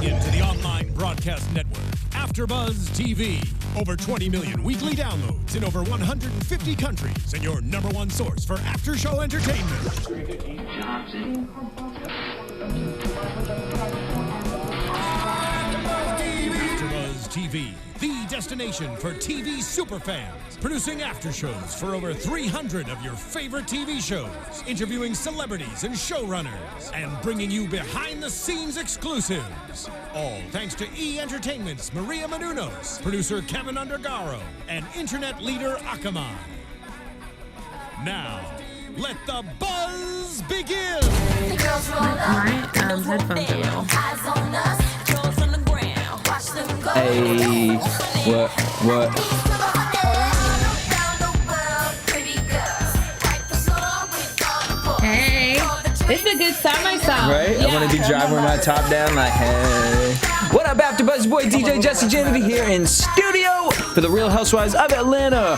into the online broadcast network, AFTERBUZZ TV. Over 20 million weekly downloads in over 150 countries, and your #1 source for after-show entertainment. AFTERBUZZ TV, the destination for TV superfans. Producing after-shows for over 300 of your favorite TV shows. Interviewing celebrities and showrunners. And bringing you behind-the-scenes exclusives. All thanks to E! Entertainment's Maria Menounos, producer Kevin Undergaro, and internet leader Akamai. Now, let the buzz begin! My headphones are low. Hey, what? Hey, this is a good summer song. Right? Yeah. I want to be driving with my top down like, hey. What up, AFTERBUZZ? Boy, DJ Jesse Janedy here in studio for the Real Housewives of Atlanta.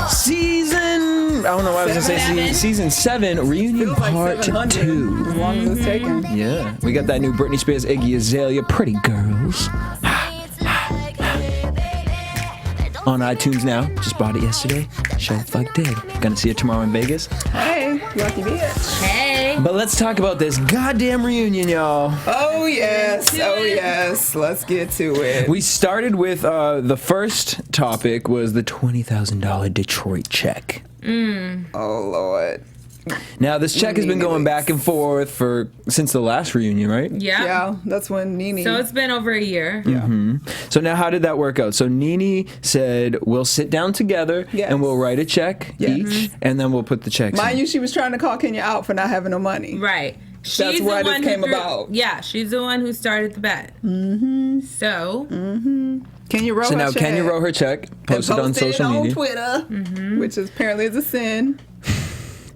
I don't know why I was going to say season 7, reunion part 2. As long as it's taken. Yeah, we got that new Britney Spears, Iggy Azalea, Pretty Girls. On iTunes now. Just bought it yesterday. Show fuck did. Gonna see it tomorrow in Vegas. Hey, lucky bitch. Hey. But let's talk about this goddamn reunion, y'all. Oh yes. Let's get to it. We started with the first topic was the $20,000 Detroit check. Oh Lord. Now this check has been going back and forth since the last reunion, right? Yeah. Yeah, that's when Nene. So it's been over a year. Yeah. So now how did that work out? So Nene said, we'll sit down together and we'll write a check each, and then we'll put the checks Mind in. you, she was trying to call Kenya out for not having no money. Right. That's why this came about. Yeah, she's the one who started the bet. So. Kenya wrote So her now check. Kenya wrote her check, posted on social media. Twitter, which is apparently is a sin.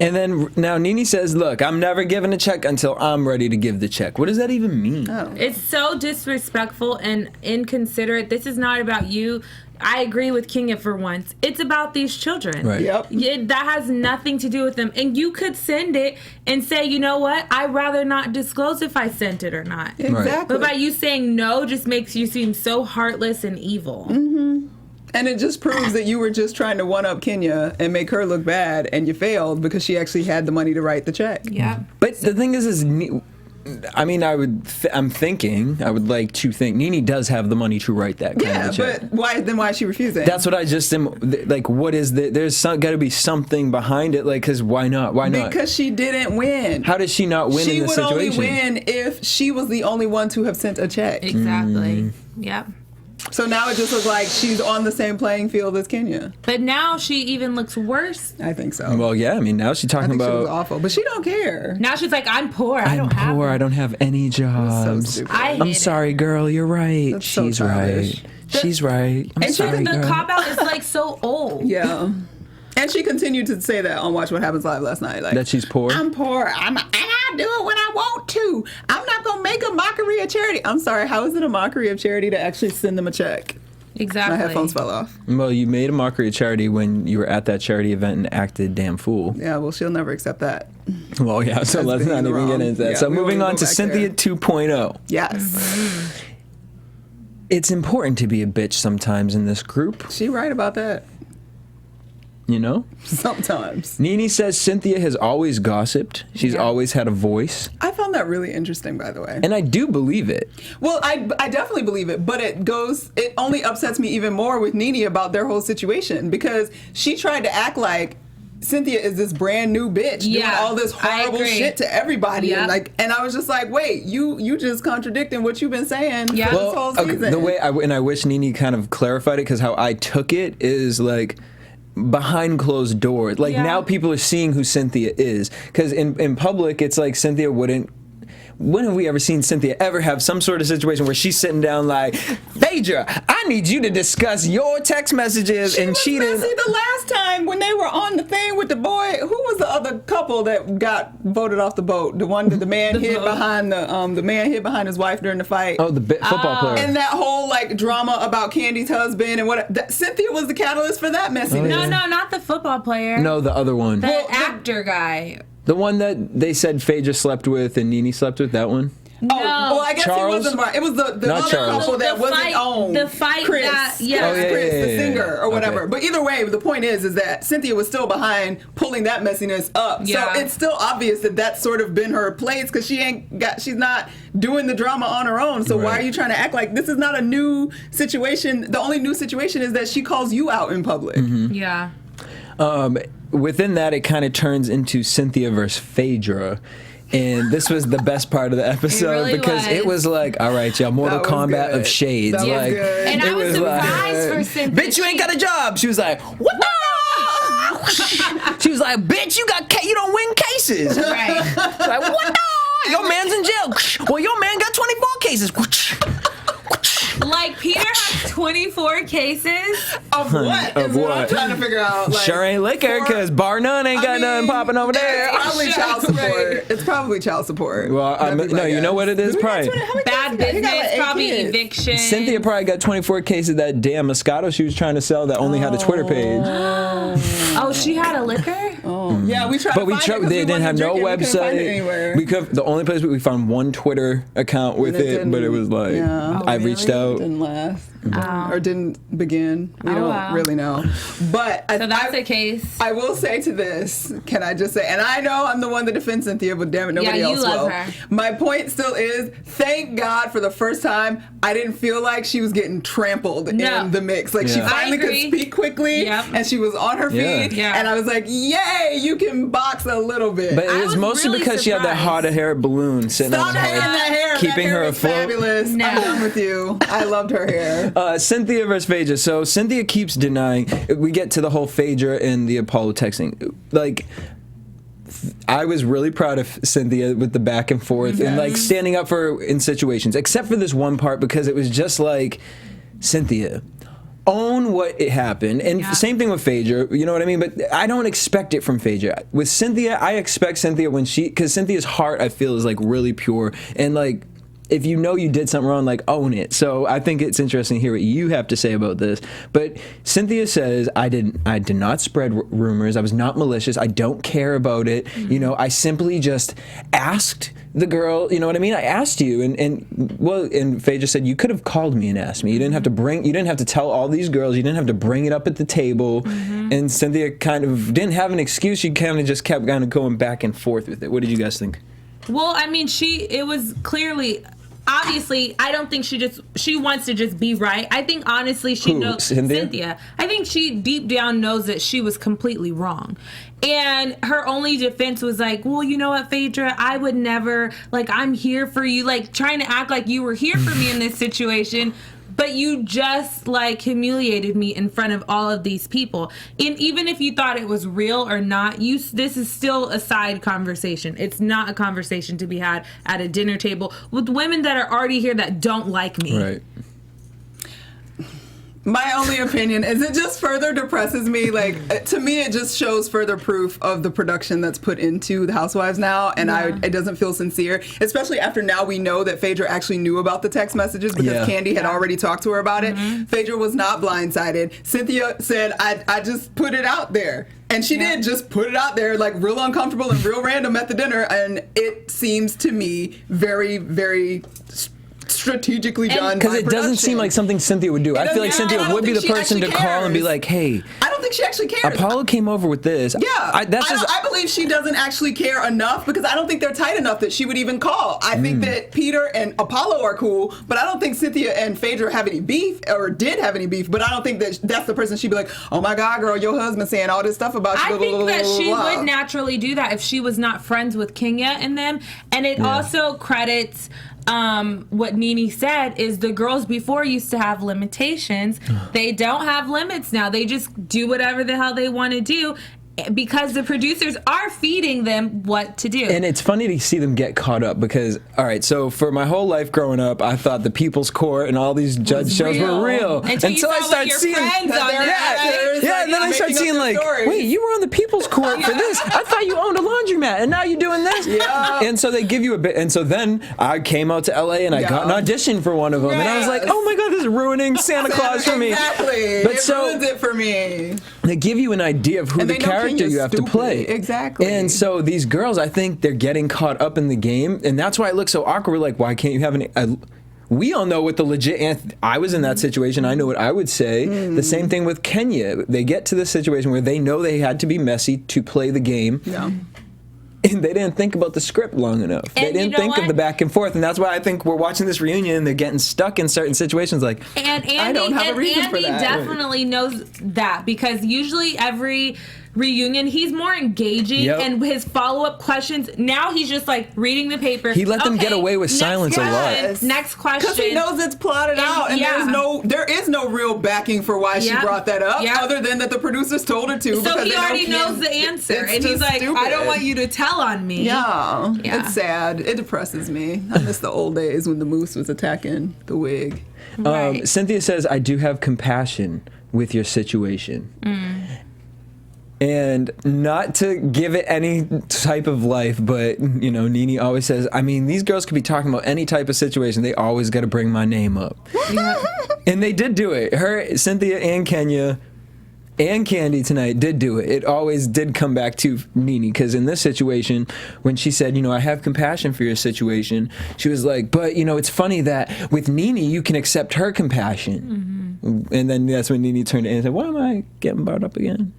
And then now Nene says, look, I'm never giving a check until I'm ready to give the check. What does that even mean? Oh. It's so disrespectful and inconsiderate. This is not about you. I agree with Kenya for once. It's about these children. Right. Yep. That has nothing to do with them. And you could send it and say, you know what? I'd rather not disclose if I sent it or not. Exactly. But by you saying no just makes you seem so heartless and evil. And it just proves that you were just trying to one-up Kenya and make her look bad, and you failed because she actually had the money to write the check. Yeah. But the thing is I mean, I would like to think Nene does have the money to write that kind of check. But why is she refusing? That's what I just am, like, what is there's got to be something behind it, like, because why not? Because she didn't win. How does she not win in this situation? She would only win if she was the only one to have sent a check. Exactly. Yep. So now it just looks like she's on the same playing field as Kenya. But now she even looks worse. I think so. Well, yeah, I mean, now she's talking I think about... she was awful, but she don't care. Now she's like, I'm poor. I don't have any jobs. So stupid. I'm sorry, girl. You're right. That's so She's childish. right. She's right. I'm sorry, the girl. cop-out is like so old. Yeah. And she continued to say that on Watch What Happens Live last night. Like, That she's poor? I'm poor. And I do it when I want to. I'm not going to make a mockery of charity. I'm sorry. How is it a mockery of charity to actually send them a check? Exactly. My headphones fell off. Well, you made a mockery of charity when you were at that charity event and acted damn fool. Yeah, well, she'll never accept that. Well, yeah, so let's not even get into that. Yeah, so we moving won't on go to back Cynthia there. 2.0. Yes. It's important to be a bitch sometimes in this group, She right about that. you know? Sometimes. Nene says Cynthia has always gossiped. She's always had a voice. I found that really interesting, by the way. And I do believe it. Well, I definitely believe it, but it only upsets me even more with Nene about their whole situation because she tried to act like Cynthia is this brand new bitch doing all this horrible shit to everybody. Yep. And I was just like, wait, you just contradicting what you've been saying for this whole okay, season. the way I wish Nene kind of clarified it because how I took it is like behind closed doors. Like now people are seeing who Cynthia is because in public it's like Cynthia wouldn't. When have we ever seen Cynthia ever have some sort of situation where she's sitting down like, Phaedra, I need you to discuss your text messages and cheating? She was messy the last time when they were on the thing with the boy. Who was the other couple that got voted off the boat? The one that the man hid behind the man hid behind his wife during the fight. Oh, the football player. And that whole like drama about Candy's husband and what Cynthia was the catalyst for that messiness. No, not the football player. No, the other one. The actor guy. The one that they said Phaedra slept with and Nene slept with, that one? No. well, I guess Charles? he wasn't. It was the other Charles. couple that wasn't on. The fight Chris. that, Chris, the singer or whatever. Okay. But either way, the point is that Cynthia was still behind pulling that messiness up. Yeah. So it's still obvious that that's sort of been her place because she's not doing the drama on her own. So why are you trying to act like this is not a new situation? The only new situation is that she calls you out in public. Mm-hmm. Yeah. Within that, it kind of turns into Cynthia versus Phaedra. And this was the best part of the episode really because it was like, all right, y'all, Mortal Kombat of shades. That was good. And I was surprised for Cynthia. Bitch, you ain't got a job. She was like, what the? She was like, bitch, you don't win cases. Right. She's like, what the? Your man's in jail. Well, your man got 24 cases. Like, Peter has 24 cases. Of what? Of what? I'm trying to figure out. Like, Sure ain't liquor because bar none ain't got nothing popping over there. It's probably child support. It's probably child support. Well, no, you know what it is? Probably. Bad business, probably eviction. Cynthia probably got 24 cases of that damn Moscato she was trying to sell that only had a Twitter page. Oh, she had a liquor? Yeah, we tried But to find it 'cause they didn't have no drinking. We couldn't find it website. anywhere. The only place we found one Twitter account with it, but it was like, I reached out. Didn't last. Or didn't begin. We don't really know. But So that's a case. I will say to this, can I just say, and I know I'm the one that defends Cynthia, but damn it, nobody else love will. her. My point still is, thank God for the first time, I didn't feel like she was getting trampled in the mix. Like she finally could speak quickly, and she was on her feet, and I was like, yay, you can box a little bit. But it was mostly really because she had that hot hair balloon sitting Stop on her hating that hair. keeping that hair her is afloat. Fabulous. No. I'm done with you. I loved her hair. Cynthia versus Phaedra. So Cynthia keeps denying. We get to the whole Phaedra and the Apollo texting. Like, I was really proud of Cynthia with the back and forth and like standing up for her in situations, except for this one part because it was just like, Cynthia, own what it happened. And same thing with Phaedra, you know what I mean? But I don't expect it from Phaedra. With Cynthia, I expect Cynthia because Cynthia's heart, I feel, is like really pure. And like, if you know you did something wrong, like, own it. So I think it's interesting to hear what you have to say about this. But Cynthia says, I did not spread rumors. I was not malicious. I don't care about it. Mm-hmm. You know, I simply just asked the girl, you know what I mean? I asked you, and Faye just said, you could have called me and asked me. You didn't have to tell all these girls. You didn't have to bring it up at the table. Mm-hmm. And Cynthia kind of didn't have an excuse. She kind of just kept kind of going back and forth with it. What did you guys think? Well, I mean, it was clearly, obviously, I don't think she wants to just be right. I think honestly she knows Cynthia. I think she deep down knows that she was completely wrong. And her only defense was like, well, you know what, Phaedra, I would never, like, I'm here for you, like trying to act like you were here for me in this situation. But you just, like, humiliated me in front of all of these people. And even if you thought it was real or not, this is still a side conversation. It's not a conversation to be had at a dinner table with women that are already here that don't like me. Right. My only opinion is it just further depresses me. Like, to me, it just shows further proof of the production that's put into the Housewives now, and it doesn't feel sincere, especially after now we know that Phaedra actually knew about the text messages because Candy had already talked to her about it. Phaedra was not blindsided. Cynthia said, I just put it out there. And she did just put it out there, like, real uncomfortable and real random at the dinner, and it seems to me very, very strategically done. Because it doesn't seem like something Cynthia would do. I feel like Cynthia would be the person to call and be like, hey, I don't think she actually cares. Apollo came over with this. Yeah. I believe she doesn't actually care enough because I don't think they're tight enough that she would even call. I think that Peter and Apollo are cool, but I don't think Cynthia and Phaedra have any beef or did have any beef, but I don't think that that's the person she'd be like, oh my God, girl, your husband's saying all this stuff about you. I think that she would naturally do that if she was not friends with Kenya and them. And it also credits what Nene said is the girls before used to have limitations. They don't have limits now. They just do whatever the hell they want to do because the producers are feeding them what to do. And it's funny to see them get caught up because, all right, so for my whole life growing up, I thought the People's Court and all these judge shows were real. Until I started seeing and then I started seeing like, wait, you were on the People's Court for this? I thought you owned a laundromat and now you're doing this? Yeah. And so they give you a bit. And so then I came out to LA and I got an audition for one of them. And I was like, oh my God, this is ruining Santa Claus for me. Exactly. It ruins it for me. They give you an idea of who the character you have to play. Exactly. And so these girls, I think they're getting caught up in the game, and that's why it looks so awkward. We're like, why can't you have we all know what the legit. I was in that situation. I know what I would say. The same thing with Kenya. They get to this situation where they know they had to be messy to play the game. Yeah. And they didn't think about the script long enough. And they didn't think of the back and forth, and that's why I think we're watching this reunion and they're getting stuck in certain situations. Like, and Andy, I don't have a reason for that. Definitely knows that, because usually every reunion he's more engaging and his follow-up questions. Now he's just like reading the paper. He let them get away with silence a lot. Next question, because he knows it's plotted out, and there is no real backing for why she brought that up, other than that the producers told her to. So he already knows the answer, and he's like, stupid. I don't want you to tell on me. Yeah, it's sad. It depresses me. I miss the old days when the moose was attacking the wig. Right. Cynthia says, I do have compassion with your situation. And not to give it any type of life, but, you know, Nene always says, I mean, these girls could be talking about any type of situation. They always got to bring my name up. And they did do it. Cynthia and Kenya and Candy tonight did do it. It always did come back to Nene, because in this situation, when she said, you know, I have compassion for your situation, she was like, but, you know, it's funny that with Nene, you can accept her compassion. And then that's when Nene turned to Anne and said, why am I getting brought up again?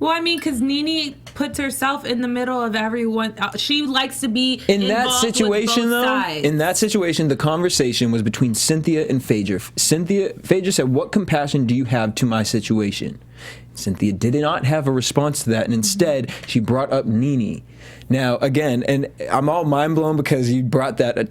Well, I mean, because Nene puts herself in the middle of everyone. She likes to be in that situation, though. Sides. In that situation, the conversation was between Cynthia and Phaedra. Phaedra said, "What compassion do you have to my situation?" Cynthia did not have a response to that, and instead she brought up Nene. Now, again, and I'm all mind blown because you brought that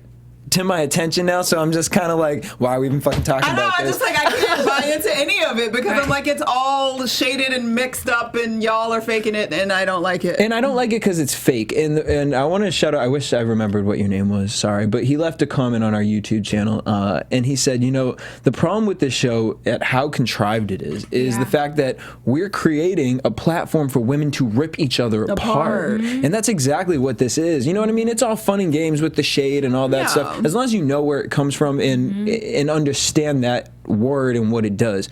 to my attention now, so I'm just kind of like, why are we even fucking talking about this? I can't buy into any of it because I'm like, it's all shaded and mixed up and y'all are faking it, and I don't like it. And I don't like it because it's fake. And I want to shout out, I wish I remembered what your name was, sorry, but he left a comment on our YouTube channel, and he said, you know, the problem with this show, at how contrived it is the fact that we're creating a platform for women to rip each other apart. And that's exactly what this is. You know what I mean? It's all fun and games with the shade and all that stuff. As long as you know where it comes from and understand that word and what it does.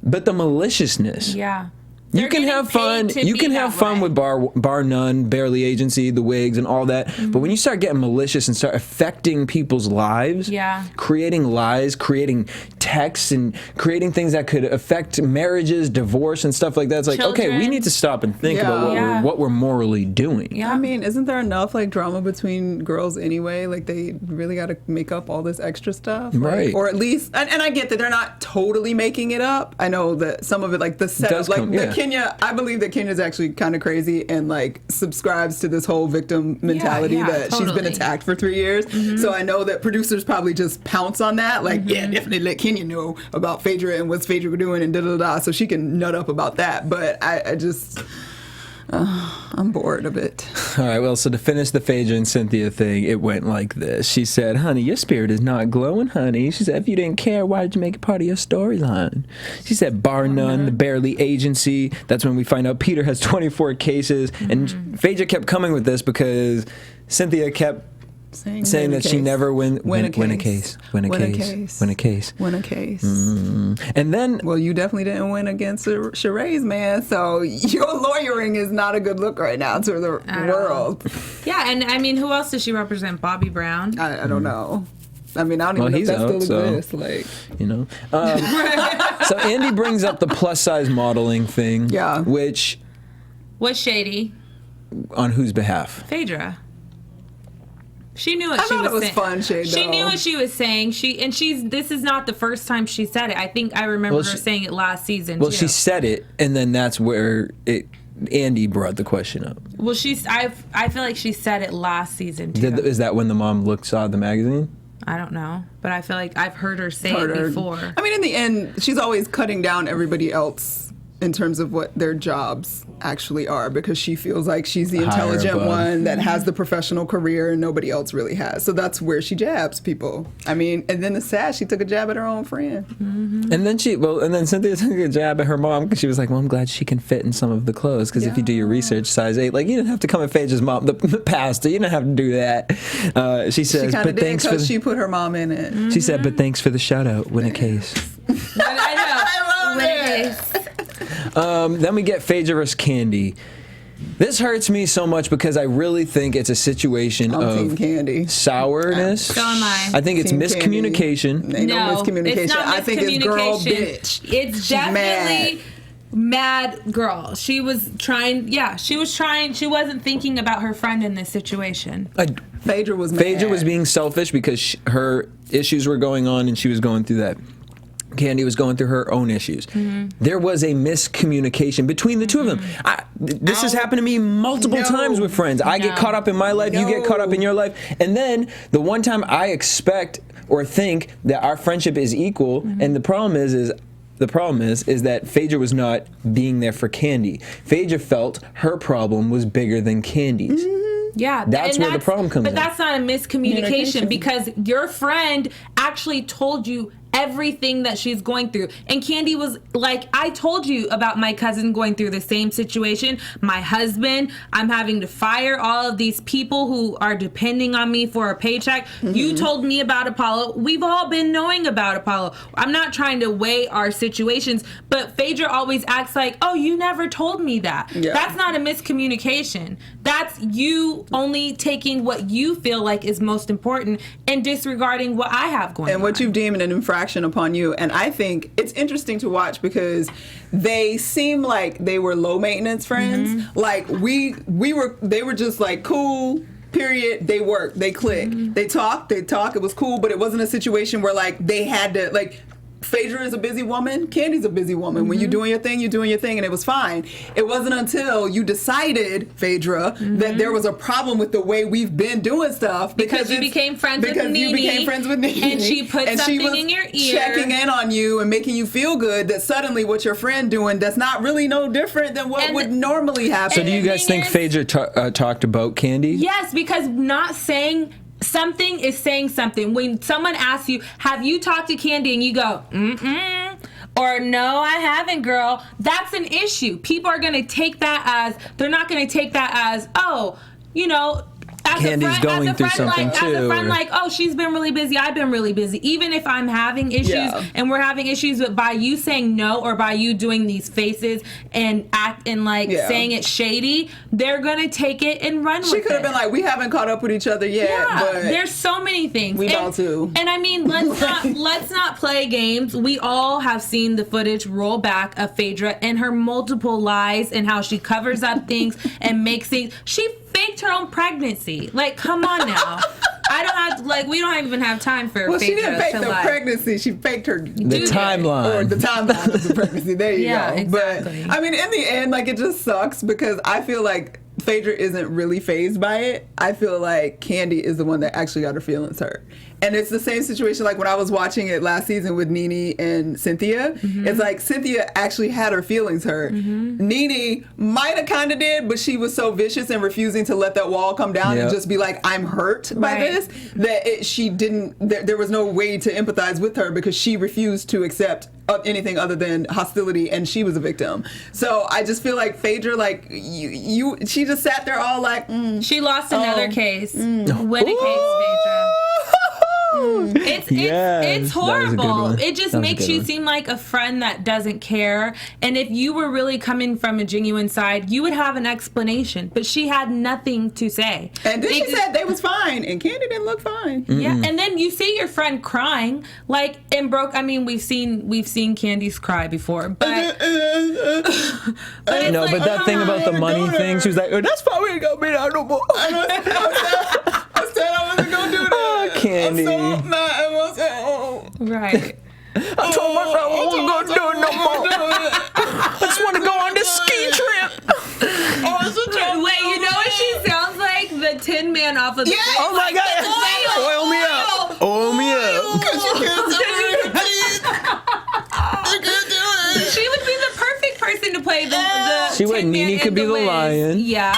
But the maliciousness. Yeah. You can have fun. You can have fun with Bar None, Barely Agency, the wigs, and all that. But when you start getting malicious and start affecting people's lives, creating lies, creating texts, and creating things that could affect marriages, divorce, and stuff like that, it's like, okay, we need to stop and think about what we're morally doing. Yeah, I mean, isn't there enough like drama between girls anyway? Like they really got to make up all this extra stuff, right? Or at least, and I get that they're not totally making it up. I know that some of it, like the setup, like Kenya, I believe that Kenya's actually kind of crazy and like subscribes to this whole victim mentality that she's been attacked for 3 years. So I know that producers probably just pounce on that, like, yeah, definitely let Kenya know about Phaedra and what's Phaedra doing and da-da-da, so she can nut up about that. But I just... I'm bored of it. All right, well, so to finish the Phaedra and Cynthia thing, it went like this. She said, honey, your spirit is not glowing, honey. She said, if you didn't care, why did you make it part of your storyline? She said, Bar None, the Barely Agency. That's when we find out Peter has 24 cases. And Phaedra kept coming with this because Cynthia kept saying that she never win a case. And then, well, you definitely didn't win against Sheree's man, so your lawyering is not a good look right now to the world. Yeah, and I mean, who else does she represent? Bobby Brown? I don't know. I mean, I don't even know if that still exists. Like, you know. So Andy brings up the plus size modeling thing. Yeah. Which was shady. On whose behalf? Phaedra. She knew what she was saying. I thought it was fun shade, She knew what she was saying. This is not the first time she said it. I think I remember her saying it last season. Well, she said it, and then that's where Andy brought the question up. Well, I feel like she said it last season too. Is that when the mom saw the magazine? I don't know, but I feel like I've heard her say it before. I mean, in the end, she's always cutting down everybody else in terms of what their jobs actually are, because she feels like she's the intelligent one that has the professional career and nobody else really has. So that's where she jabs people. I mean, and then it's sad, she took a jab at her own friend. And then Cynthia took a jab at her mom because she was like, well, I'm glad she can fit in some of the clothes, because if you do your research, size 8, like, you didn't have to come at Phaedra's mom, the pastor, you didn't have to do that. She says, but thanks for she put her mom in it. She said, but thanks for the shout out, win a case. I know. I love it. Then we get Phaedra versus Kandi. This hurts me so much because I really think it's a situation of Team Kandi. sourness. So am I. I think it's Team miscommunication. Ain't no miscommunication. It's not I think it's girl bitch. It's She's definitely mad girl. She was trying. Yeah, she was trying. She wasn't thinking about her friend in this situation. Phaedra was mad. Phaedra was being selfish because her issues were going on and she was going through that. Kandi was going through her own issues. There was a miscommunication between the two of them. This has happened to me multiple times with friends. I get caught up in my life, you get caught up in your life, and then the one time I expect or think that our friendship is equal, and the problem is that Phaedra was not being there for Kandi. Phaedra felt her problem was bigger than Kandi's. Yeah, that's where the problem comes in. But that's not a miscommunication because your friend actually told you everything that she's going through. And Kandi was like, I told you about my cousin going through the same situation. My husband, I'm having to fire all of these people who are depending on me for a paycheck. You told me about Apollo. We've all been knowing about Apollo. I'm not trying to weigh our situations, but Phaedra always acts like, oh, you never told me that. Yeah. That's not a miscommunication. That's you only taking what you feel like is most important and disregarding what I have going on. And what you've deemed an infraction upon you. And I think it's interesting to watch because they seem like they were low maintenance friends. Like they were just like cool, period. They worked, they clicked, they talked, it was cool, but it wasn't a situation where like they had to like, Phaedra is a busy woman. Kandi's a busy woman. When you're doing your thing, and it was fine. It wasn't until you decided, Phaedra, that there was a problem with the way we've been doing stuff because you became friends with Nene, and she put something in your ear, checking in on you and making you feel good. That suddenly what your friend doing that's not really no different than what would normally happen. So do you guys think Phaedra talked about Kandi? Yes, because not saying something is saying something. When someone asks you, have you talked to Kandi? And you go, or no, I haven't, girl. That's an issue. People are going to take that as, they're not going to take that as, oh, you know, Kandi's going through something too. As a friend, like, oh, she's been really busy. I've been really busy. Even if I'm having issues and we're having issues, but by you saying no or by you doing these faces and acting like saying it's shady, they're gonna take it and run with it. She could have been like, we haven't caught up with each other yet. Yeah, but there's so many things. We about to. And I mean, let's not play games. We all have seen the footage roll back of Phaedra and her multiple lies and how she covers up things and makes things. She faked her own pregnancy. Like, come on now. I don't have to, like, we don't even have time for Well, she Phaedra didn't fake to the lie. pregnancy. She faked her timeline. Or the timeline of the pregnancy. There you go. Exactly. But I mean, in the end, like, it just sucks because I feel like Phaedra isn't really fazed by it. I feel like Kandi is the one that actually got her feelings hurt. And it's the same situation like when I was watching it last season with Nene and Cynthia. It's like Cynthia actually had her feelings hurt. Nene might have kind of did, but she was so vicious and refusing to let that wall come down and just be like, I'm hurt by this, that she didn't, there was no way to empathize with her because she refused to accept anything other than hostility, and she was a victim. So I just feel like Phaedra, like, she just sat there all like, She lost another case. Win a case, Phaedra. It's horrible. It just makes you seem like a friend that doesn't care. And if you were really coming from a genuine side, you would have an explanation. But she had nothing to say. And then she said they was fine, and Kandi didn't look fine. Yeah, and then you see your friend crying, like, and broke. I mean, we've seen Candice cry before, but but that thing about the money thing, she was like, oh, that's why we ain't gonna be there no more. I said I wasn't gonna do that. Kandi. I'm so mad at myself. right. I told myself I wasn't gonna do it no more. I just want to go on this ski trip. Wait, you know what she sounds like? The Tin Man off of the Oh my God. Oil me up. Oil me up. Because you can't do it. You can't do it. She would be the perfect person to play the She would. Tin Man Nene could in be the Wiz. lion. Yeah.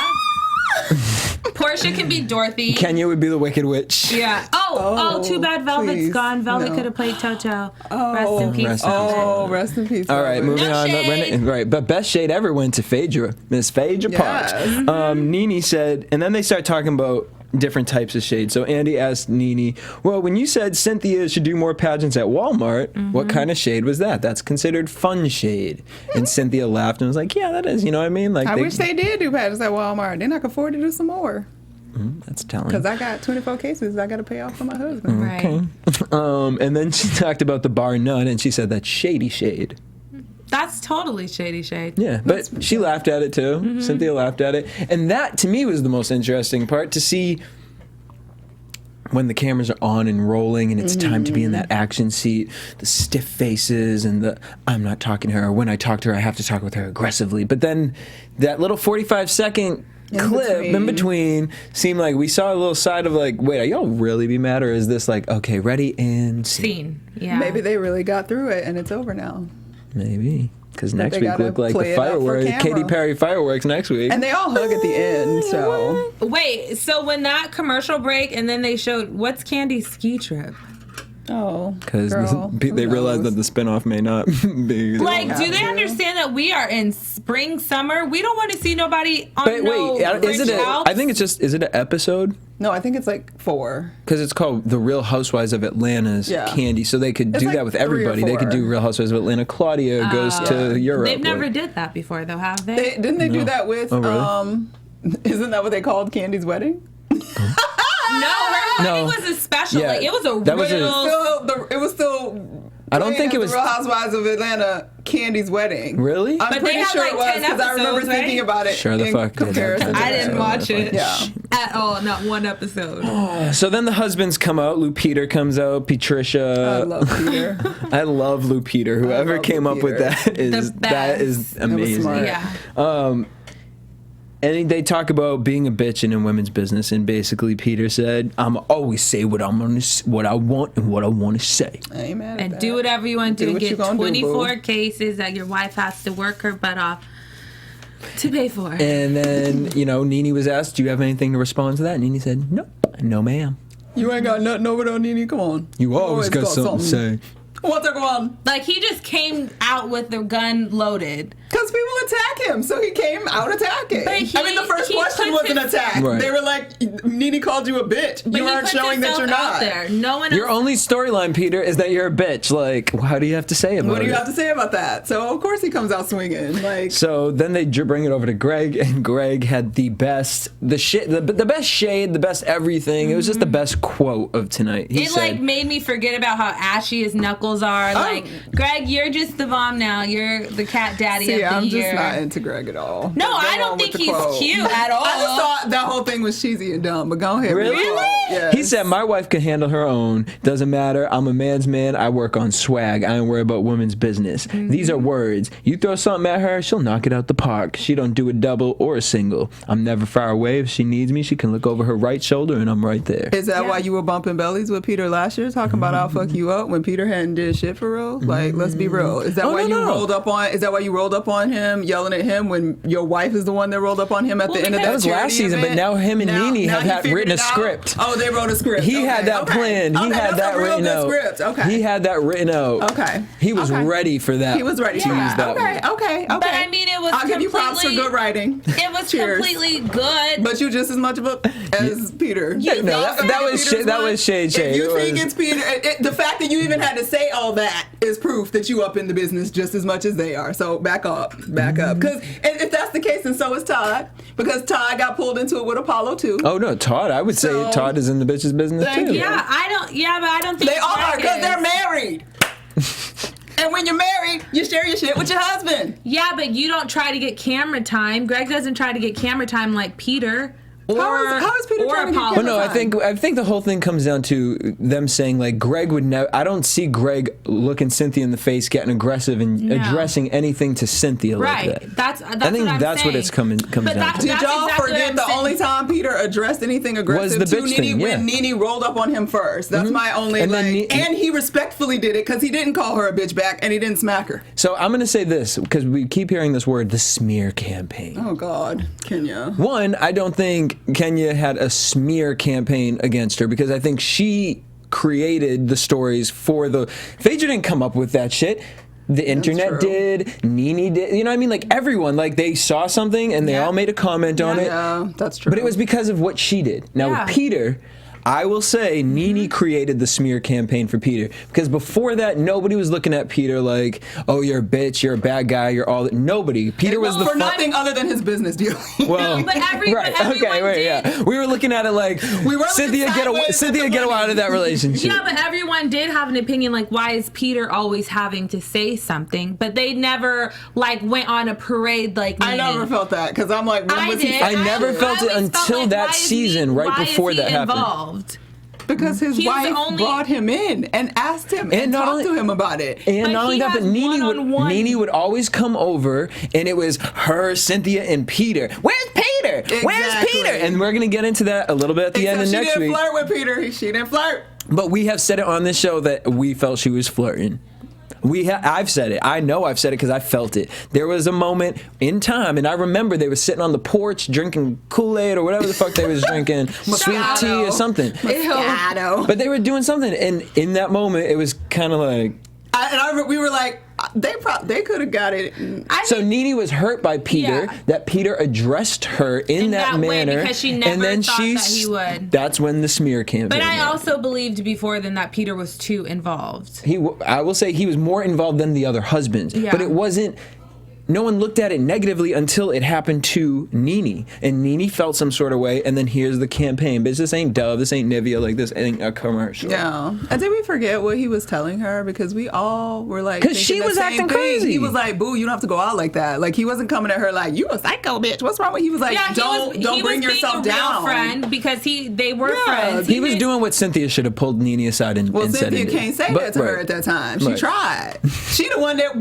Portia could be Dorothy. Kenya would be the Wicked Witch. Yeah. Oh, too bad Velvet's please, gone. Velvet no. could have played Toto. Rest in peace. Rest in peace. Oh, rest in peace. All right, moving No on. shade. Right, but best shade ever went to Phaedra, Miss Phaedra Parks. Yes. Nene said, and then they start talking about different types of shade. So Andy asked Nene, well, when you said Cynthia should do more pageants at Walmart, what kind of shade was that? That's considered fun shade. And Cynthia laughed and was like, yeah, that is, you know what I mean? Like, I wish they did do pageants at Walmart. Then I could afford to do some more. That's telling. Because I got 24 cases I got to pay off for my husband. Right. Okay. And then she talked about the bar none, and she said that's shady shade. That's totally shady shade. Yeah, but she laughed at it too. Cynthia laughed at it. And that, to me, was the most interesting part, to see when the cameras are on and rolling and it's time to be in that action seat, the stiff faces and the, I'm not talking to her. When I talk to her, I have to talk with her aggressively. But then that little 45-second clip in between seemed like we saw a little side of like, wait, are y'all really be mad, or is this like, okay, ready and scene? Yeah. Maybe they really got through it and it's over now. Maybe. Because next week looked like the fireworks, Katy Perry fireworks next week. And they all hug at the end, so. Wait, so when that commercial break and then they showed, what's Candy's ski trip? Oh, because they realized that the spinoff may not be. Like, do they understand that we are in spring, summer? We don't want to see nobody on is it I think it's just, is it an episode? No, I think it's like 4. Because it's called The Real Housewives of Atlanta's Candy, so they could do that with everybody. They could do Real Housewives of Atlanta. Claudia goes to Europe. They've never did that before, though, have they? Didn't they do that with, really? Isn't that what they called Candy's wedding? No, her wedding was a special. Yeah, like, it was a real... It was still... I don't think it was Real Housewives of Atlanta, Candy's wedding. Really? I'm pretty sure it was, because I remember thinking about it. Sure the fuck did. Comparison. I didn't watch it at all, not one episode. So then the husbands come out. Lou Peter comes out. Patricia. I love Peter. I love Lou Peter. Whoever came up with that is amazing. Yeah. And they talk about being a bitch in women's business, and basically Peter said, "I'm always say what I want and what I want to say." Amen. And do whatever you want to do and get 24 do, cases that your wife has to work her butt off to pay for. And then, Nene was asked, "Do you have anything to respond to that?" And Nene said, "Nope, no, ma'am." You ain't got nothing over there, Nene. Come on. You always got something to say. What's going on? Like, he just came out with the gun loaded. Because people attack him, so he came out attacking. But the first question was an attack. Right. They were like, Nene called you a bitch. You aren't showing that you're not. There. No one Your only storyline, Peter, is that you're a bitch. Like, how do you have to say about it? What do you have to say about that? So, of course, he comes out swinging. Like, so then they bring it over to Greg, and Greg had the best, the best shade, the best everything. It was just the best quote of tonight. He said, made me forget about how ashy his knuckles are. Like, Greg, you're just the bomb now. You're the cat daddy of the year. I'm just not into Greg at all. No, I don't think he's cute at all. I just thought that whole thing was cheesy and dumb, but go ahead. Really? Yes. He said, "My wife can handle her own. Doesn't matter. I'm a man's man. I work on swag. I ain't worried about women's business." These are words. You throw something at her, she'll knock it out the park. She don't do a double or a single. I'm never far away. If she needs me, she can look over her right shoulder, and I'm right there. Is that why you were bumping bellies with Peter last year, talking about I'll fuck you up when Peter hadn't did shit for real? Like, let's be real. Is that why you rolled up on? Is that why you rolled up on him, yelling at him when your wife is the one that rolled up on him at the end of that? That was last season, but now him and Nene have written a script. Oh, they wrote a script. He had that planned. He had that written out. Script. Okay. He had that written out. Okay. He was ready for that. He was ready to use that. Okay. But I mean, it was. I'll give you props for good writing. It was completely good. But you're just as much of a as Peter. That was shade. If you think it's Peter, the fact that you even had to say all that is proof that you up in the business just as much as they are. So back up. Because if that's the case, then so is Todd. Because Todd got pulled into it with Apollo too. Oh no, Todd. I would say Todd is in the bitch's business too. Yeah, but I don't think they are, because they're married. And when you're married, you share your shit with your husband. Yeah, but you don't try to get camera time. Greg doesn't try to get camera time like Peter. How is Peter trying to get camera time? No, I think the whole thing comes down to them saying, like, Greg would never. I don't see Greg looking Cynthia in the face, getting aggressive, and addressing anything to Cynthia like that. I think that's what it's comes down to. Did y'all forget the only time Peter addressed anything aggressive to Nene when Nene rolled up on him first? That's my only and he respectfully did it because he didn't call her a bitch back and he didn't smack her. So I'm gonna say this because we keep hearing this word, the smear campaign. Oh God, Kenya. One, I don't think Kenya had a smear campaign against her because I think she created the stories for the. Phaedra didn't come up with that shit. The internet did. Nene did. You know what I mean? Like everyone, like they saw something and they all made a comment on it. Yeah, that's true. But it was because of what she did. Now with Peter, I will say Nene created the smear campaign for Peter, because before that nobody was looking at Peter like, oh, you're a bitch, you're a bad guy, you're all that. Nobody. Peter was the for nothing other than his business deal. Well, no, but we were looking at it like Cynthia get out of that relationship. Yeah, but everyone did have an opinion like, why is Peter always having to say something? But they never like went on a parade like Nene. I never felt that, because I'm like, when was he? I never felt it until like, that season, right before that happened. Because his wife brought him in and asked him and talked to him about it. And not only that, but Nene would always come over, and it was her, Cynthia, and Peter. Where's Peter? Exactly. Where's Peter? And we're going to get into that a little bit at the end of next week. She didn't flirt with Peter. She didn't flirt. But we have said it on this show that we felt she was flirting. I've said it. I know I've said it because I felt it. There was a moment in time, and I remember they were sitting on the porch drinking Kool-Aid or whatever the fuck they was drinking, sweet tea or something. Moscato. But they were doing something, and in that moment, it was kind of like... we were like, they could have got it. So Nene was hurt by Peter, that Peter addressed her in that manner, because she never and then thought that he would. That's when the smear campaign. But I also believed before then that Peter was too involved. I will say he was more involved than the other husbands, but it wasn't. No one looked at it negatively until it happened to Nene, and Nene felt some sort of way, and then here's the campaign. Bitch, this ain't Dove, this ain't Nivea, like this ain't a commercial. Yeah. And did we forget what he was telling her? Because we all were like, because she was acting crazy. He was like, boo, you don't have to go out like that. Like, he wasn't coming at her like, you a psycho bitch. What's wrong with you? He was like, don't bring yourself down. Real friend, because they were friends. He was doing what Cynthia should have pulled Nene aside and said. Cynthia can't say that to her at that time. She tried. She the one that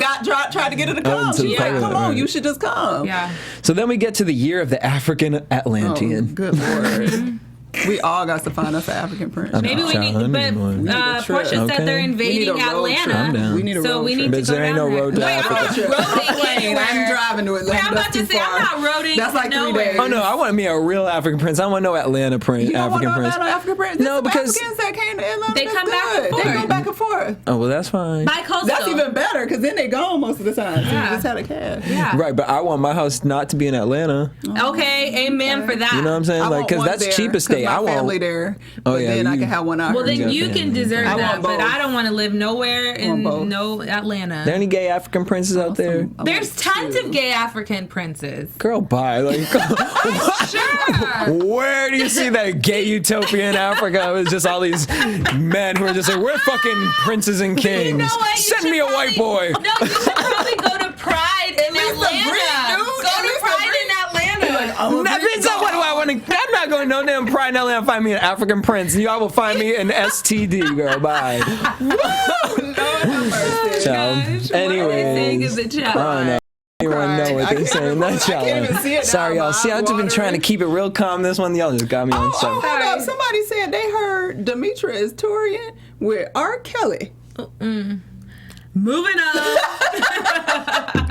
tried to get her to come. She was like, come on, you should just come. Yeah. So then we get to the year of the African Atlantean. Oh, good Lord. We all got to find us an African prince. Maybe we need, but Portia said they're invading Atlanta. We need a road trip. But there ain't no road to Africa. I'm driving to Atlanta. I'm about to say, I'm not roading. That's like 3 days. Oh no, I want me a real African prince. I want no Atlanta prince. You don't want no African prince? No, because Africans that came to Atlanta, they come back and forth. They go back and forth. Oh well, that's fine. Bi-coastal. That's even better, because then they gone most of the time. So you just had a cab. Yeah. Right, but I want my house not to be in Atlanta. Okay, amen for that. You know what I'm saying? Like, because that's cheap estate. I want family there. Oh, but then I can have one out. Well, then you can deserve that, but both. I don't want to live nowhere in no Atlanta. Are there any gay African princes out there? There's tons of gay African princes. Girl, bye. Like, sure. Where do you see that gay utopia in Africa? It was just all these men who are just like, we're fucking princes and kings. You know what? Send me a white boy. No, you should probably go to Pride in Atlanta. Go to Pride in Atlanta. What do I want to? I'm not going to no damn Pride in Atlanta. Find me an African prince. Y'all will find me an STD, girl. Bye. Anyways, I don't know. Anyone know what they're saying? That's y'all. Sorry, y'all. See, I've just been trying to keep it real calm. This one, y'all just got me on stuff. Hold up. Somebody said they heard Demetra is touring with R. Kelly. Moving on.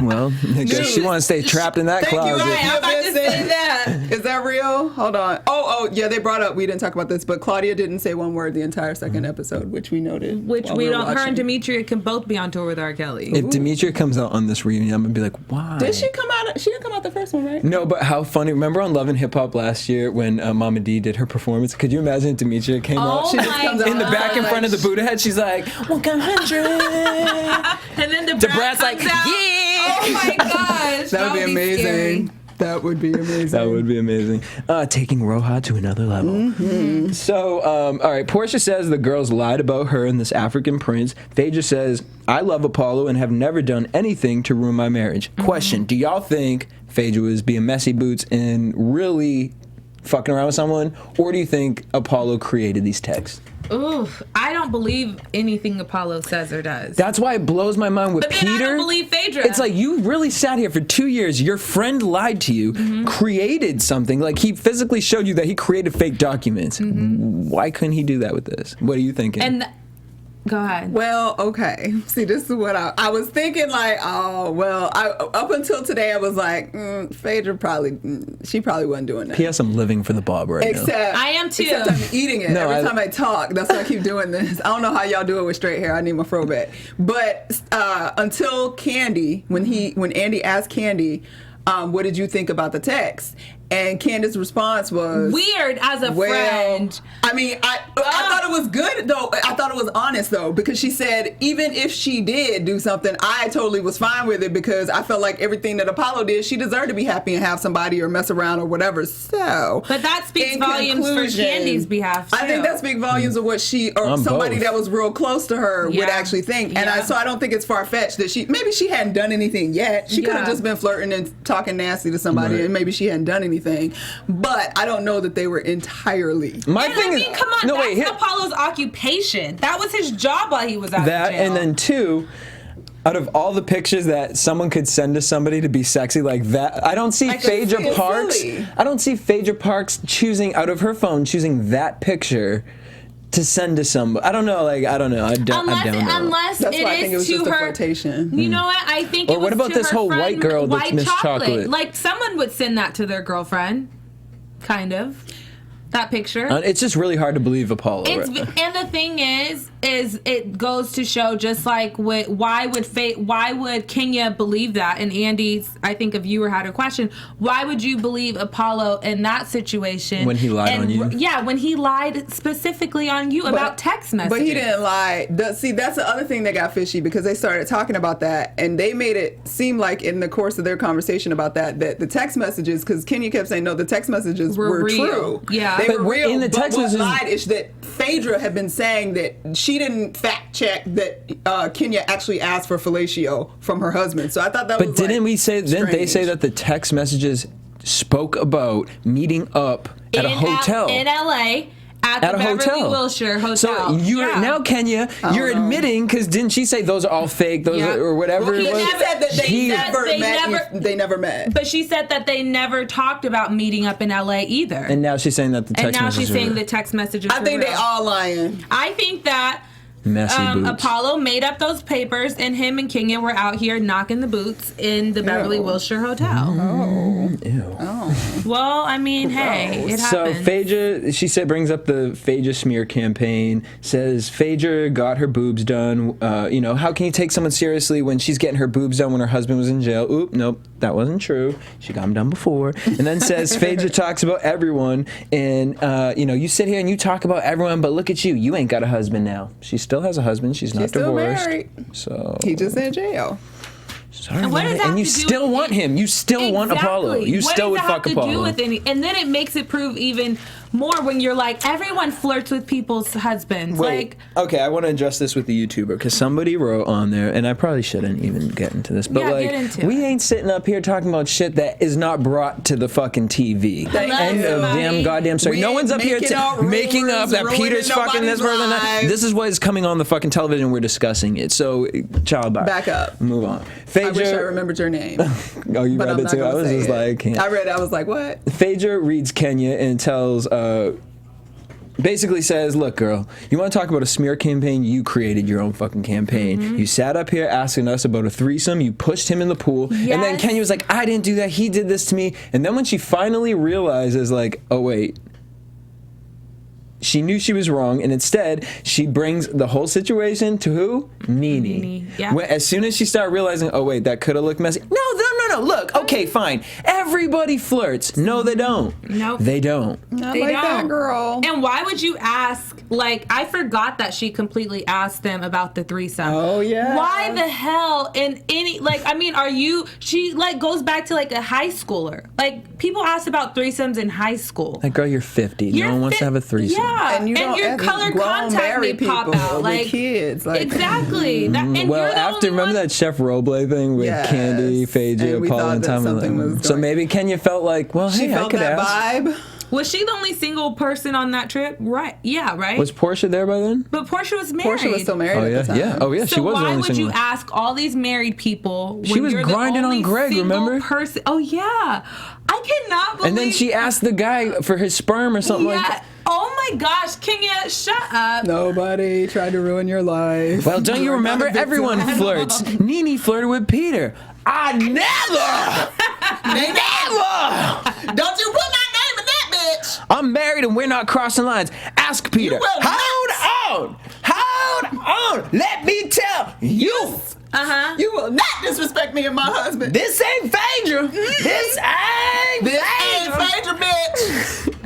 Well, she wants to stay trapped in that closet. I'm about to say that. Is that real? Hold on. Oh, yeah, they brought up, we didn't talk about this, but Claudia didn't say one word the entire second episode, which we noted. Which we don't, her and Demetria can both be on tour with R. Kelly. If Demetria comes out on this reunion, I'm going to be like, why? Did she come out? She didn't come out the first one, right? No, but how funny. Remember on Love and Hip Hop last year when Mama D did her performance? Could you imagine if Demetria came out? She just comes out in the back in front of the Buddha head. She's like, 100. And then the brat's like, out. yeah. Oh my gosh. That would be amazing. That would be amazing. That would be amazing. Taking Roja to another level. Mm-hmm. So, all right, Portia says the girls lied about her and this African prince. Phaedra says, I love Apollo and have never done anything to ruin my marriage. Mm-hmm. Question, do y'all think Phaedra was being messy boots and really fucking around with someone? Or do you think Apollo created these texts? Ooh, I don't believe anything Apollo says or does. That's why it blows my mind with Peter. But then I don't believe Phaedra. It's like, you really sat here for 2 years. Your friend lied to you, created something. Like, he physically showed you that he created fake documents. Why couldn't he do that with this? What are you thinking? And Go ahead. Well, okay. See, this is what I was thinking. Like, up until today, I was like, Phaedra she probably wasn't doing that. P.S. I'm living for the bob right now. I am too. Except I'm eating it every time I talk. That's why I keep doing this. I don't know how y'all do it with straight hair. I need my fro back. But until Candy, when Andy asked Candy, what did you think about the text? And Candace's response was weird as a friend. I mean, I thought it was good though. I thought it was honest though, because she said even if she did do something, I totally was fine with it because I felt like everything that Apollo did, she deserved to be happy and have somebody or mess around or whatever. So, but that speaks volumes for Candy's behalf too. I think that speaks volumes of what she or somebody that was real close to her would actually think. And so I don't think it's far fetched that maybe she hadn't done anything yet. She could have just been flirting and talking nasty to somebody, and maybe she hadn't done anything. But I don't know that they were entirely. Come on, that's Apollo's occupation. That was his job while he was out of jail. And then two, out of all the pictures that someone could send to somebody to be sexy like that, I don't see Phaedra Parks. I don't see Phaedra Parks choosing out of her phone that picture to send to somebody. I don't know. I don't know. Unless that's it why I think it was to just her. A flirtation. You know what? I think. Or what about this whole white girl that's Miss Chocolate? Like someone would send that to their girlfriend, kind of. That picture. It's just really hard to believe Apollo. And the thing is it goes to show just like why would Kenya believe that? And Andy, I think a viewer had a question. Why would you believe Apollo in that situation? When he lied on you? Yeah, when he lied specifically on you about text messages. But he didn't lie. See, that's the other thing that got fishy because they started talking about that and they made it seem like in the course of their conversation about that the text messages, because Kenya kept saying, no, the text messages were true. Yeah. They were real. In the text what lied is that Phaedra had been saying that she didn't fact check that Kenya actually asked for fellatio from her husband. So I thought that was didn't we say? Didn't they say that the text messages spoke about meeting up at a hotel in L.A. At the Beverly Wilshire Hotel. So now, Kenya, you're admitting, because didn't she say those are all fake, or whatever it was? She said that they never met. But she said that they never talked about meeting up in L.A. either. And now she's saying that the text messages. And now she's saying the text messages. I think they all lying. I think that. Messy boots. Apollo made up those papers, and him and Kenya were out here knocking the boots in the Beverly Wilshire Hotel. Ew. Well, I mean, hey, it happens. So Phaedra, she brings up the Phaedra smear campaign. Says Phaedra got her boobs done. How can you take someone seriously when she's getting her boobs done when her husband was in jail? Oop, nope, that wasn't true. She got them done before. And then says Phaedra talks about everyone, and you sit here and you talk about everyone, but look at you, you ain't got a husband now. She still has a husband. She's not divorced. Married. So he just in jail. Sorry, and you still want him. You still want Apollo. You still would fuck Apollo. And then it makes it prove even more when you're like, everyone flirts with people's husbands. Wait, okay, I want to address this with the YouTuber because somebody wrote on there, and I probably shouldn't even get into this, but we ain't sitting up here talking about shit that is not brought to the fucking TV. End of damn goddamn story. No one's up here making up that Peter's fucking this person. This is what is coming on the fucking television. We're discussing it. So, child, back up. Move on. I wish I remembered your name. Oh, you read it too? I was just like... I read it. I was like, what? Phaedra reads Kenya and tells... basically says, look, girl, you want to talk about a smear campaign? You created your own fucking campaign. Mm-hmm. You sat up here asking us about a threesome. You pushed him in the pool. Yes. And then Kenya was like, I didn't do that. He did this to me. And then when she finally realizes, like, oh, wait. She knew she was wrong, and instead, she brings the whole situation to who? Nene. Yeah. As soon as she started realizing, oh, wait, that could have looked messy. No. Look, okay, fine. Everybody flirts. No, they don't. Nope. They don't. Not like that girl. And why would you ask? Like, I forgot that she completely asked them about the threesome. Oh, yeah. Why the hell in any, like, I mean, she, like, goes back to, like, a high schooler. Like, people ask about threesomes in high school. Like, girl, you're 50. No one wants to have a threesome. Yeah. And your color contact may pop out. Like, kids. Like, exactly. Remember that Chef Roble thing with Candy, Phaedra, Paul, and Tom? So maybe Kenya felt like, well, hey, I could ask. Vibe. Was she the only single person on that trip? Right. Yeah, right? Was Portia there by then? But Portia was married. Portia was still married at the time. Yeah. Oh, yeah. So she was the only why would single. you ask all these married people when she was you're grinding the only on Greg, remember? Person? Oh, yeah. I cannot believe... And then she asked the guy for his sperm or something like that. Oh, my gosh, Kenya, shut up. Nobody tried to ruin your life. Well, don't you remember? Everyone flirts. Nene flirted with Peter. I never! Never! Don't you put my name in that bitch! I'm married and we're not crossing lines. Ask Peter. Hold on! Let me tell you. You will not disrespect me and my husband. This ain't Phaedra. This ain't Phaedra, bitch.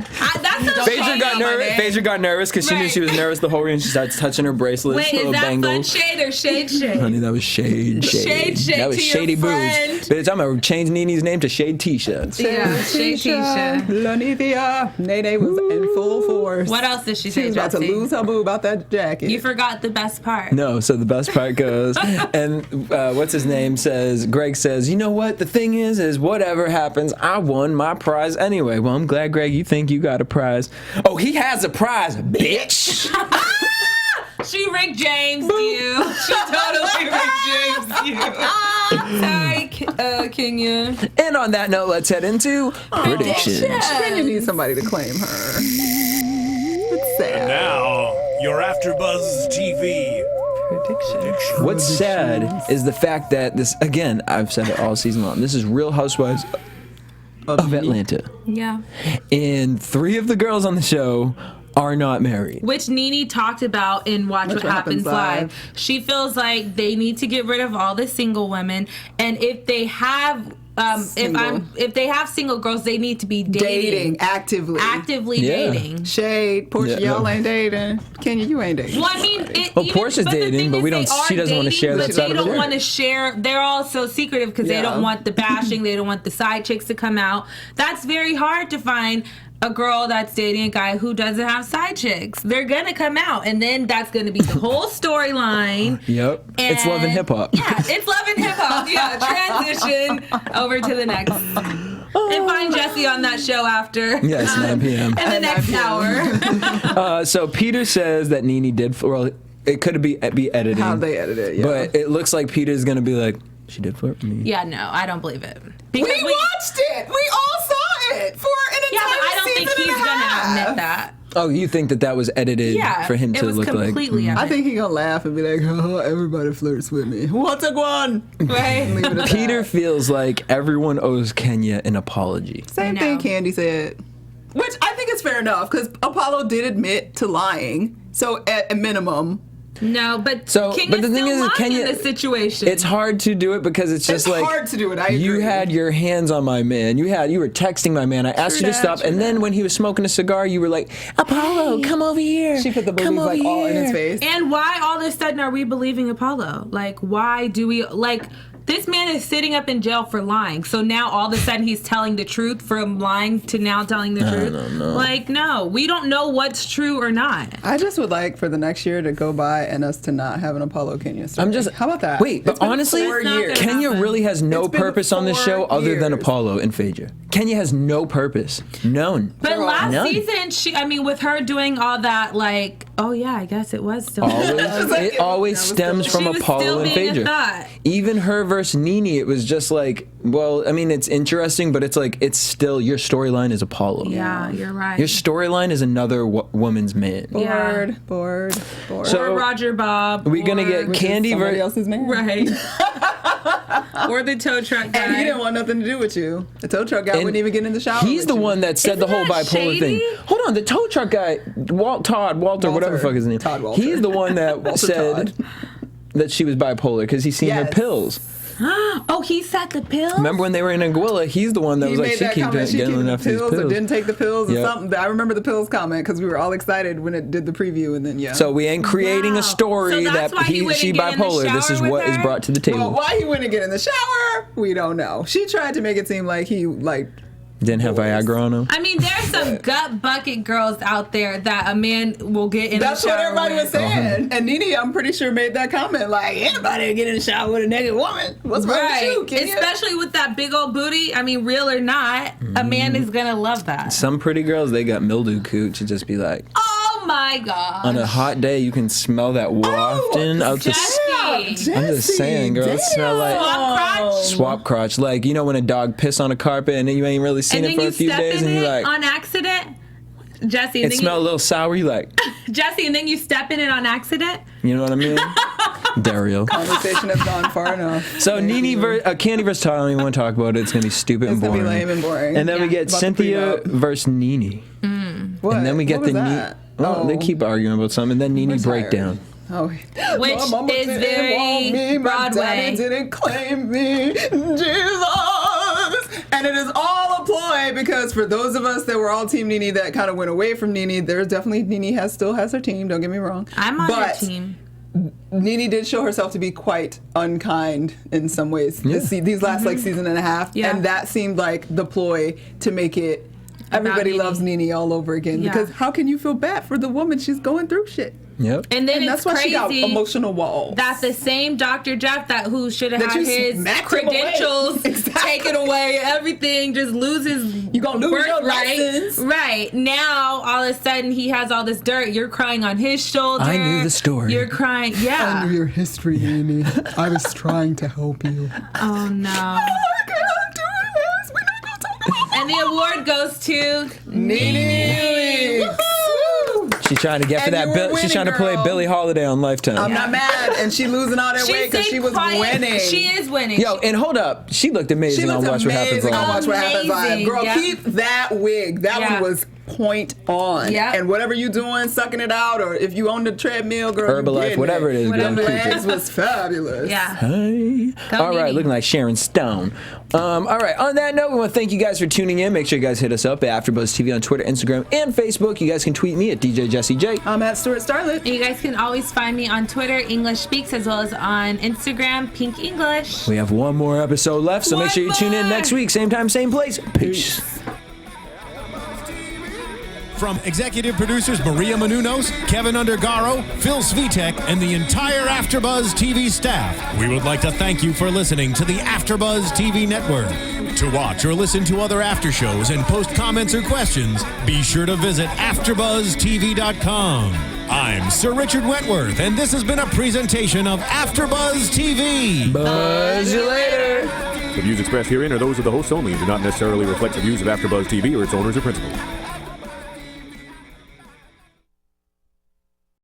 Phaedra got nervous because she knew she was nervous the whole reason. She started touching her bracelets. Wait, is that bangles. fun shade or shade? Honey, that was shade. That was shady booze. Bitch, I'm gonna change Nene's name to Shade Tisha. Yeah, Shade Tisha. Lanithia. Nene was in full force. What else did she say, She was about to lose her boob out that jacket. You forgot the best part. No, so the best part goes, and what's his name says, Greg says, you know what? The thing is whatever happens, I won my prize anyway. Well, I'm glad, Greg, you think you got a prize. Oh, he has a prize, bitch. She Rick James you. She totally Rick James you. Sorry, Kenya. And on that note, let's head into predictions. Kenya needs somebody to claim her. It's sad. And now, your AFTERBUZZ TV Prediction. What's sad is the fact that this, again, I've said it all season long, this is Real Housewives of Atlanta. Yeah. And 3 of the girls on the show are not married. Which Nene talked about in Watch What Happens Live. She feels like they need to get rid of all the single women, and if they have if they have single girls, they need to be dating actively dating. Shade, Portia, y'all ain't dating. Kenya, you ain't dating. Well, I mean, Portia's dating, but we don't. She doesn't want to share that side of it. They don't want to share. They're all so secretive because they don't want the bashing. They don't want the side chicks to come out. That's very hard to find. A girl that's dating a guy who doesn't have side chicks. They're gonna come out, and then that's gonna be the whole storyline. Yep. It's Love and Hip Hop. Yeah, it's Love and Hip Hop. Yeah, transition over to the next. And find Jesse on that show after. Yes, 9 p.m. In the next hour. So Peter says that Nene did. Well, it could be editing. How they edit it, yeah. But it looks like Peter's gonna be like, she did flirt with me. Yeah, no, I don't believe it. We watched it. We all saw it for an entire season. Yeah, but I don't think he's gonna admit that. Oh, you think that was edited for him to look like? Yeah, it was completely I think he's gonna laugh and be like, oh, everybody flirts with me. What's a one? Right. Peter feels like everyone owes Kenya an apology. Same thing Candy said. Which I think is fair enough, because Apollo did admit to lying. So at a minimum. No, but the thing is, Kenya, in this situation. It's hard to do it because it's just like hard to do it. I agree. You had your hands on my man. You were texting my man. I asked you to stop, and then when he was smoking a cigar, you were like, Apollo, come over here. She put the boobies like all in his face. And why all of a sudden are we believing Apollo? Like, why do we like? This man is sitting up in jail for lying. So now all of a sudden he's telling the truth from lying to now telling the truth. No. Like, no, we don't know what's true or not. I just would like for the next year to go by and us to not have an Apollo Kenya story. How about that? Wait, but honestly, Kenya really has no purpose on this show other than Apollo and Phaedra. Kenya has no purpose. None. But last season, with her doing all that, like, oh yeah, I guess it was still. It always stems from Apollo and Phaedra. Even her versus Nene, it was just like, well, I mean, it's interesting, but it's like, it's still, your storyline is Apollo. Yeah, you're right. Your storyline is another woman's man. Bored. So, or Roger Bob. We're going to get Candy somebody else's man. Right. Or the tow truck guy. And he didn't want nothing to do with you. The tow truck guy wouldn't even get in the shower. He's the one that said the whole bipolar thing. Hold on, the tow truck guy, Walter, whatever the fuck his name. Todd Walter. He's the one that said that she was bipolar because he's seen her pills. Oh, he set the pills? Remember when they were in Anguilla, he's the one that was like, she keeps getting enough of these pills. Or didn't take the pills or something. I remember the pills comment because we were all excited when it did the preview, and then So we ain't creating a story that she bipolar. This is what is brought to the table. Well, why he wouldn't get in the shower, we don't know. She tried to make it seem like he didn't have Viagra on him. I mean, there's some gut bucket girls out there that a man will get in the shower. That's what everybody was saying. And Nene, I'm pretty sure, made that comment like, anybody get in the shower with a naked woman. What's wrong with you, Kenya? Especially with that big old booty. I mean, real or not, a man is going to love that. Some pretty girls, they got mildew cooch and just be like, oh my God. On a hot day, you can smell that wafting out the... I'm just saying, girl, it smell like swap crotch. Like, when a dog piss on a carpet and then you ain't really seen it for a few days and you're like, on accident. Jesse, it smelled a little sour. You like Jesse, and then you step in it on accident. You know what I mean? Dario. Conversation has gone far enough. So Nene Candy versus Todd. I don't even want to talk about it. It's gonna be stupid and boring. It's gonna be lame and boring. And then we get Cynthia versus Nene. What? And then we get what was they keep arguing about something. And then Nene breakdown. Oh, which is very me, my Broadway. daddy didn't claim me, Jesus. And it is all a ploy because for those of us that were all Team Nene that kind of went away from Nene, there's definitely Nene still has her team. Don't get me wrong. I'm on her team. Nene did show herself to be quite unkind in some ways. These last like season and a half, and that seemed like the ploy to make it. Everybody loves Nene all over again because how can you feel bad for the woman? She's going through shit. Yep. And then that's why she got emotional walls. That's the same Dr. Jeff who should have had his credentials taken away, everything, just loses. You gonna lose your license. Right. Now all of a sudden he has all this dirt. You're crying on his shoulder. I knew the story. You're crying. Yeah. I knew your history, Nene. I was trying to help you. Oh no. And the award goes to Nene. She's trying to get for that. She's trying to play Billie Holiday on Lifetime. I'm not mad, and she losing all that weight because she was winning. She is winning. Yo, and hold up, she looked amazing on Watch What Happens Live. Girl, keep that wig. That one was point on. Yeah. And whatever you doing, sucking it out, or if you on the treadmill, girl, Herbalife, whatever it is, them legs was fabulous. Yeah. Hey. All right, looking like Sharon Stone. All right, on that note, we want to thank you guys for tuning in. Make sure you guys hit us up at AfterBuzz TV on Twitter, Instagram, and Facebook. You guys can tweet me at DJ Jesse J. I'm at Stuart Starlet. And you guys can always find me on Twitter, English Speaks, as well as on Instagram, Pink English. We have one more episode left, so make sure you tune in next week, same time, same place. Peace. From executive producers Maria Menounos, Kevin Undergaro, Phil Svitek, and the entire AfterBuzz TV staff, we would like to thank you for listening to the AfterBuzz TV network. To watch or listen to other after shows and post comments or questions, be sure to visit AfterBuzzTV.com. I'm Sir Richard Wentworth, and this has been a presentation of AfterBuzz TV. Buzz you later. The views expressed herein are those of the hosts only and do not necessarily reflect the views of AfterBuzz TV or its owners or principals.